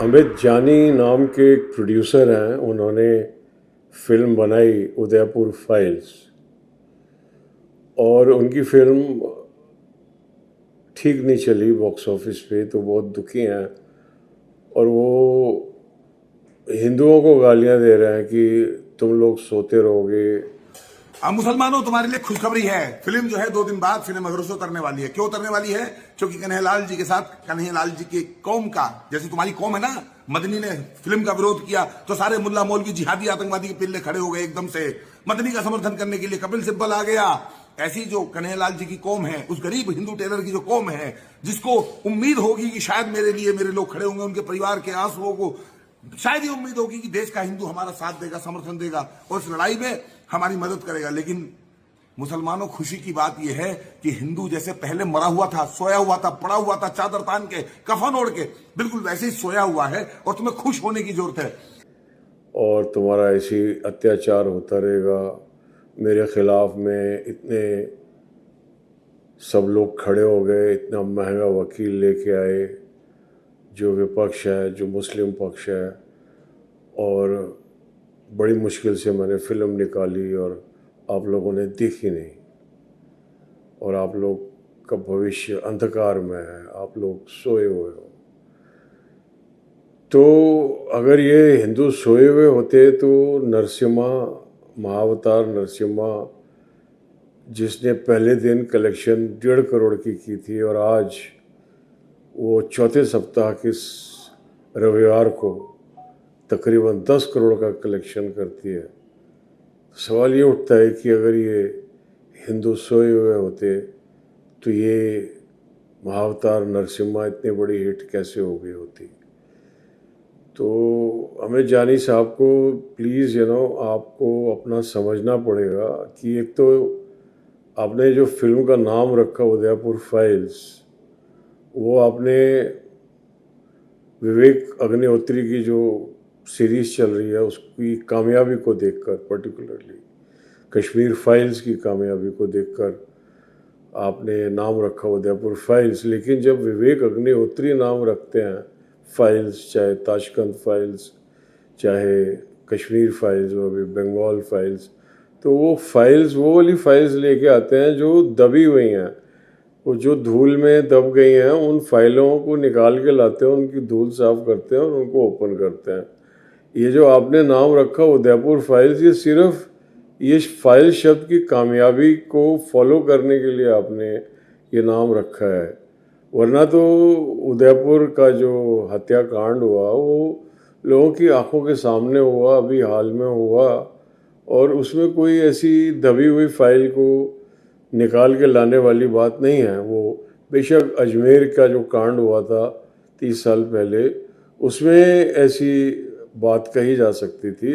अमित जानी नाम के एक प्रोड्यूसर हैं। उन्होंने फिल्म बनाई उदयपुर फाइल्स, और उनकी फिल्म ठीक नहीं चली बॉक्स ऑफिस पे, तो बहुत दुखी हैं। और वो हिंदुओं को गालियां दे रहे हैं कि तुम लोग सोते रहोगे। अब मुसलमानों तुम्हारे लिए खुशखबरी है। फिल्म जो है 2 दिन बाद फिल्म अगर से उतरने वाली है। क्यों उतरने वाली है? क्योंकि कन्हैयालाल जी के साथ कन्हैयालाल जी की कौम का, जैसे तुम्हारी कौम है ना, मदनी ने फिल्म का विरोध किया तो सारे मुल्ला मौलवी जिहादी आतंकवादी के पिल्ले खड़े हो गए एकदम से। मदनी का समर्थन करने के लिए कपिल सिब्बल आ गया। ऐसी जो कन्हैयालाल जी की कौम है, उस गरीब हिंदू टेलर की जो कौम है, जिसको उम्मीद होगी कि शायद मेरे लिए मेरे लोग खड़े होंगे, उनके परिवार के आंसुओं को शायद ये उम्मीद होगी कि देश का हिंदू हमारा साथ देगा, समर्थन देगा और इस लड़ाई में हमारी मदद करेगा। लेकिन मुसलमानों, खुशी की बात यह है कि हिंदू जैसे पहले मरा हुआ था, सोया हुआ था, पड़ा हुआ था, चादर तान के, कफन ओढ़ के, बिल्कुल वैसे ही सोया हुआ है और तुम्हें खुश होने की जरूरत है। और तुम्हारा ऐसी अत्याचार होता रहेगा। मेरे खिलाफ में इतने सब लोग खड़े हो गए, इतना महंगा वकील लेके आए, जो विपक्ष है, जो मुस्लिम पक्ष है, और बड़ी मुश्किल से मैंने फिल्म निकाली और आप लोगों ने देखी नहीं। और आप लोग का भविष्य अंधकार में है, आप लोग सोए हुए हो। तो अगर ये हिंदू सोए हुए होते तो नरसिम्हा, महाअवतार नरसिम्हा, जिसने पहले दिन कलेक्शन 1.5 करोड़ की थी, और आज वो चौथे सप्ताह के रविवार को तकरीबन 10 करोड़ का कलेक्शन करती है। सवाल ये उठता है कि अगर ये हिंदू सोए हुए होते तो ये महाअवतार नरसिम्हा इतनी बड़ी हिट कैसे हो गई होती। तो हमें जानी साहब को प्लीज़ आपको अपना समझना पड़ेगा कि एक तो आपने जो फिल्म का नाम रखा उदयपुर फाइल्स, वो आपने विवेक अग्निहोत्री की जो सीरीज़ चल रही है उसकी कामयाबी को देखकर, पर्टिकुलरली कश्मीर फाइल्स की कामयाबी को देखकर आपने नाम रखा उदयपुर फाइल्स। लेकिन जब विवेक अग्निहोत्री नाम रखते हैं फाइल्स, चाहे ताशकंद फाइल्स, चाहे कश्मीर फाइल्स और अभी बंगाल फाइल्स, तो वो फाइल्स वो वाली फाइल्स लेके आते हैं जो दबी हुई हैं, वो जो धूल में दब गई हैं, उन फाइलों को निकाल के लाते हैं, उनकी धूल साफ करते हैं और उनको ओपन करते हैं। ये जो आपने नाम रखा उदयपुर फाइल्स, ये सिर्फ ये फाइल शब्द की कामयाबी को फॉलो करने के लिए आपने ये नाम रखा है। वरना तो उदयपुर का जो हत्याकांड हुआ वो लोगों की आंखों के सामने हुआ, अभी हाल में हुआ, और उसमें कोई ऐसी दबी हुई फाइल को निकाल के लाने वाली बात नहीं है। वो बेशक अजमेर का जो कांड हुआ था 30 साल पहले, उसमें ऐसी बात कही जा सकती थी,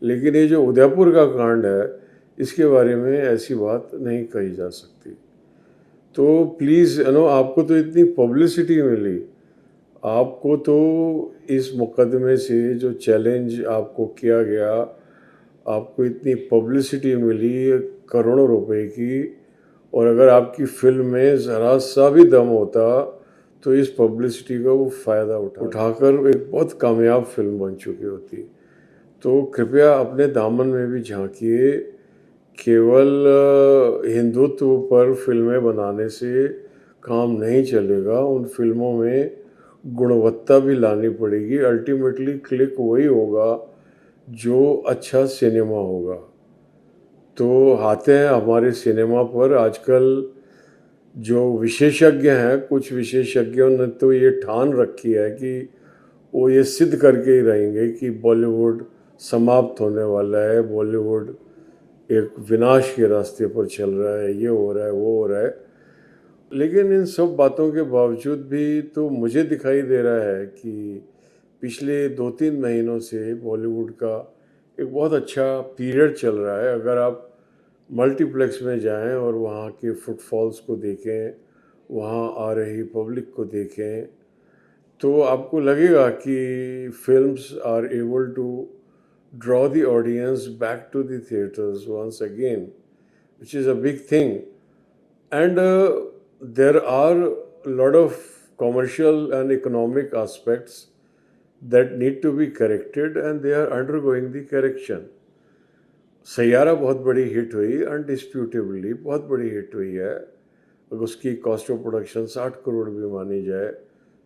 लेकिन ये जो उदयपुर का कांड है, इसके बारे में ऐसी बात नहीं कही जा सकती। तो प्लीज़ आपको तो इतनी पब्लिसिटी मिली, आपको तो इस मुकदमे से जो चैलेंज आपको किया गया, आपको इतनी पब्लिसिटी मिली करोड़ों रुपए की, और अगर आपकी फिल्म में ज़रा सा भी दम होता तो इस पब्लिसिटी का वो फ़ायदा उठाकर एक बहुत कामयाब फिल्म बन चुकी होती। तो कृपया अपने दामन में भी झांकिए। केवल हिंदुत्व पर फिल्में बनाने से काम नहीं चलेगा, उन फिल्मों में गुणवत्ता भी लानी पड़ेगी। अल्टीमेटली क्लिक वही होगा जो अच्छा सिनेमा होगा। तो आते हैं हमारे सिनेमा पर। आजकल जो विशेषज्ञ हैं, कुछ विशेषज्ञों ने तो ये ठान रखी है कि वो ये सिद्ध करके ही रहेंगे कि बॉलीवुड समाप्त होने वाला है, बॉलीवुड एक विनाश के रास्ते पर चल रहा है, ये हो रहा है, वो हो रहा है। लेकिन इन सब बातों के बावजूद भी तो मुझे दिखाई दे रहा है कि पिछले 2-3 महीनों से बॉलीवुड का एक बहुत अच्छा पीरियड चल रहा है। अगर आप मल्टीप्लेक्स में जाएं और वहाँ के फुटफॉल्स को देखें, वहाँ आ रही पब्लिक को देखें, तो आपको लगेगा कि films are able to draw the audience back to the theaters once again, which is a big thing. And there are a lot of commercial and economic aspects that need to be corrected and they are undergoing the correction. Saiyaara बहुत बड़ी hit हुई, अनडिस्प्यूटेबली बहुत बड़ी hit हुई है। अगर उसकी cost of production 60 crore भी मानी जाए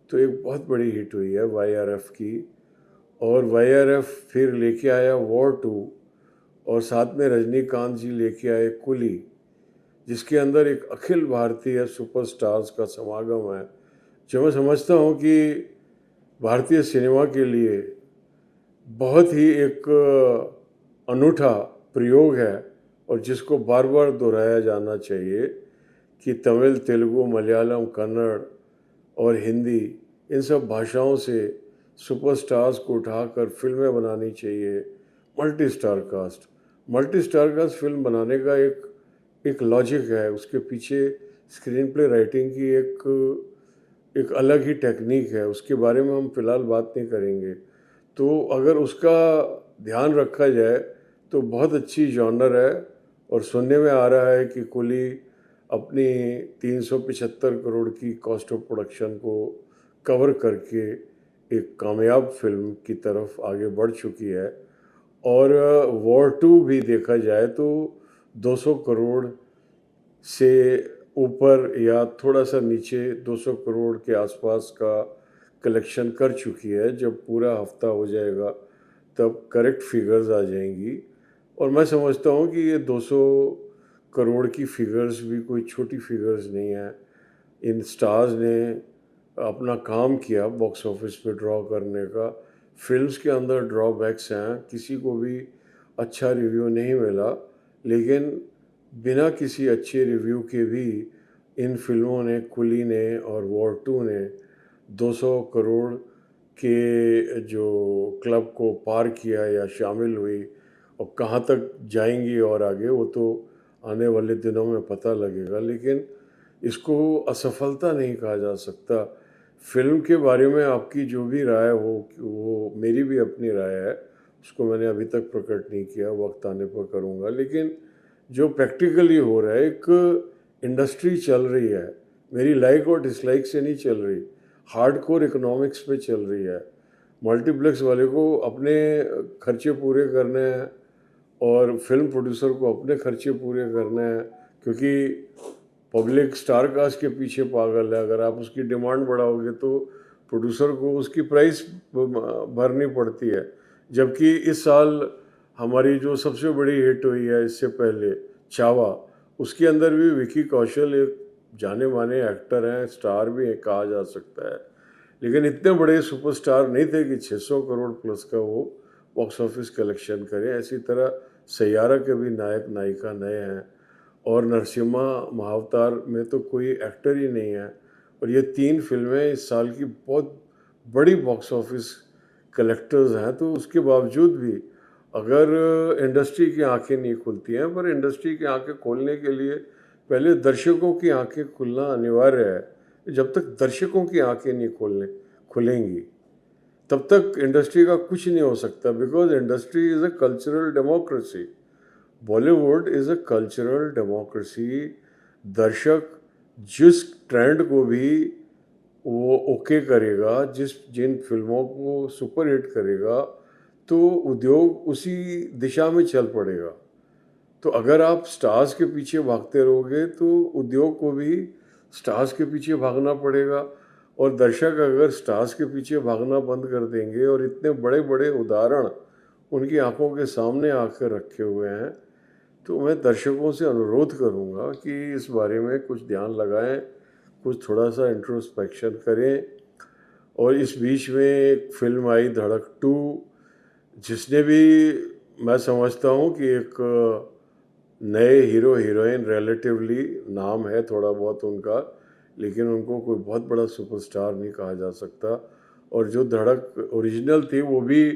तो एक बहुत बड़ी हिट हुई है वाईआरएफ की। और वाईआरएफ फिर लेके आया वॉर 2 और साथ में रजनीकांत जी लेके आए कुली, जिसके अंदर एक अखिल भारतीय सुपरस्टार्स का समागम है, जो मैं समझता हूँ कि भारतीय सिनेमा के लिए बहुत ही एक अनूठा प्रयोग है और जिसको बार बार दोहराया जाना चाहिए कि तमिल, तेलुगु, मलयालम, कन्नड़ और हिंदी इन सब भाषाओं से सुपरस्टार्स को उठाकर फिल्में बनानी चाहिए। मल्टी स्टार कास्ट फिल्म बनाने का एक लॉजिक है, उसके पीछे स्क्रीन प्ले राइटिंग की एक अलग ही टेक्निक है, उसके बारे में हम फिलहाल बात नहीं करेंगे। तो अगर उसका ध्यान रखा जाए तो बहुत अच्छी जॉनर है। और सुनने में आ रहा है कि कुली अपनी 375 करोड़ की कॉस्ट ऑफ प्रोडक्शन को कवर करके एक कामयाब फिल्म की तरफ आगे बढ़ चुकी है। और वॉर 2 भी देखा जाए तो 200 करोड़ से ऊपर या थोड़ा सा नीचे 200 करोड़ के आसपास का कलेक्शन कर चुकी है। जब पूरा हफ्ता हो जाएगा तब करेक्ट फिगर्स आ जाएंगी और मैं समझता हूँ कि ये 200 करोड़ की फिगर्स भी कोई छोटी फिगर्स नहीं है। इन स्टार्स ने अपना काम किया बॉक्स ऑफिस पे ड्रॉ करने का। फिल्म्स के अंदर ड्रॉबैक्स हैं, किसी को भी अच्छा रिव्यू नहीं मिला, लेकिन बिना किसी अच्छे रिव्यू के भी इन फिल्मों ने, कुली ने और वॉर 2 ने 200 करोड़ के जो क्लब को पार किया या शामिल हुई। और कहाँ तक जाएंगी और आगे वो तो आने वाले दिनों में पता लगेगा, लेकिन इसको असफलता नहीं कहा जा सकता। फिल्म के बारे में आपकी जो भी राय हो, वो मेरी भी अपनी राय है, उसको मैंने अभी तक प्रकट नहीं किया, वक्त आने पर करूँगा। लेकिन जो प्रैक्टिकली हो रहा है, एक इंडस्ट्री चल रही है, मेरी लाइक और डिसलाइक से नहीं चल रही, हार्डकोर इकोनॉमिक्स पे चल रही है। मल्टीप्लेक्स वाले को अपने खर्चे पूरे करने हैं और फिल्म प्रोड्यूसर को अपने खर्चे पूरे करने हैं, क्योंकि पब्लिक स्टार कास्ट के पीछे पागल है। अगर आप उसकी डिमांड बढ़ाओगे तो प्रोड्यूसर को उसकी प्राइस भरनी पड़ती है। जबकि इस साल हमारी जो सबसे बड़ी हिट हुई है इससे पहले, चावा, उसके अंदर भी विकी कौशल एक जाने माने एक्टर हैं, स्टार भी है कहा जा सकता है, लेकिन इतने बड़े सुपरस्टार नहीं थे कि 600 करोड़ प्लस का वो बॉक्स ऑफिस कलेक्शन करें। ऐसी तरह सैयारा के भी नायक नायिका नए हैं और नरसिम्हा महाअवतार में तो कोई एक्टर ही नहीं है। और ये 3 फिल्में इस साल की बहुत बड़ी बॉक्स ऑफिस कलेक्टर्स हैं। तो उसके बावजूद भी अगर इंडस्ट्री की आंखें नहीं खुलती हैं, पर इंडस्ट्री की आंखें खोलने के लिए पहले दर्शकों की आंखें खुलना अनिवार्य है। जब तक दर्शकों की आंखें नहीं खुलेंगी तब तक इंडस्ट्री का कुछ नहीं हो सकता, because industry is a cultural democracy. Bollywood is a cultural democracy. दर्शक जिस ट्रेंड को भी वो ओके करेगा, जिन फिल्मों को सुपरहिट करेगा, तो उद्योग उसी दिशा में चल पड़ेगा। तो अगर आप स्टार्स के पीछे भागते रहोगे तो उद्योग को भी स्टार्स के पीछे भागना पड़ेगा। और दर्शक अगर स्टार्स के पीछे भागना बंद कर देंगे, और इतने बड़े बड़े उदाहरण उनकी आंखों के सामने आकर रखे हुए हैं, तो मैं दर्शकों से अनुरोध करूंगा कि इस बारे में कुछ ध्यान लगाएं, कुछ थोड़ा सा इंट्रोस्पेक्शन करें। और इस बीच में एक फिल्म आई धड़क 2, जिसने भी, मैं समझता हूँ कि एक नए हीरो हीरोइन, रिलेटिवली नाम है थोड़ा बहुत उनका, लेकिन उनको कोई बहुत बड़ा सुपरस्टार नहीं कहा जा सकता। और जो धड़क ओरिजिनल थी वो भी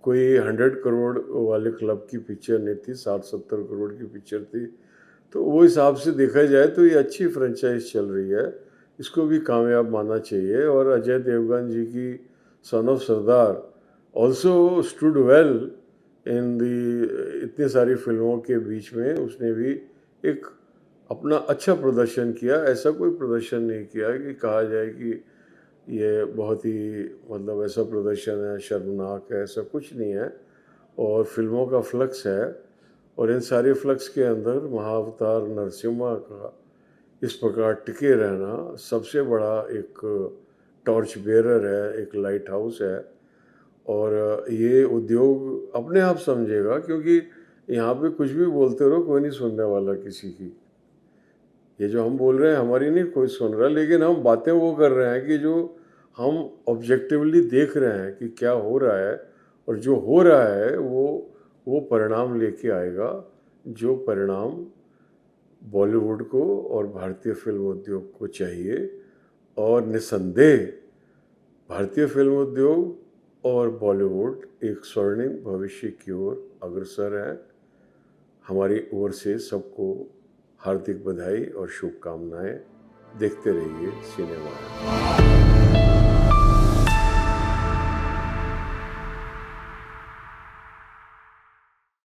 कोई 100 करोड़ वाले क्लब की पिक्चर नहीं थी, 60-70 करोड़ की पिक्चर थी। तो वो हिसाब से देखा जाए तो ये अच्छी फ्रेंचाइज चल रही है, इसको भी कामयाब मानना चाहिए। और अजय देवगन जी की son of Sardaar also stood well in the, इतनी सारी फिल्मों के बीच में उसने भी एक अपना अच्छा प्रदर्शन किया। ऐसा कोई प्रदर्शन नहीं किया कि कहा जाए कि ये बहुत ही मतलब ऐसा प्रदर्शन है, शर्मनाक है, ऐसा कुछ नहीं है। और फिल्मों का फ्लक्स है, और इन सारे फ्लक्स के अंदर महाअवतार नरसिम्हा का इस प्रकार टिके रहना सबसे बड़ा एक टॉर्च बेयरर है, एक लाइट हाउस है। और ये उद्योग अपने आप समझेगा, क्योंकि यहाँ पे कुछ भी बोलते रहो, कोई नहीं सुनने वाला किसी की। ये जो हम बोल रहे हैं हमारी नहीं कोई सुन रहा, लेकिन हम बातें वो कर रहे हैं कि जो हम ऑब्जेक्टिवली देख रहे हैं कि क्या हो रहा है, और जो हो रहा है वो परिणाम लेके आएगा, जो परिणाम बॉलीवुड को और भारतीय फिल्म उद्योग को चाहिए। और निसंदेह भारतीय फिल्म उद्योग और बॉलीवुड एक स्वर्णिम भविष्य की ओर अग्रसर है। हमारी ओर से सबको हार्दिक बधाई और शुभकामनाएं। देखते रहिए सिनेमा।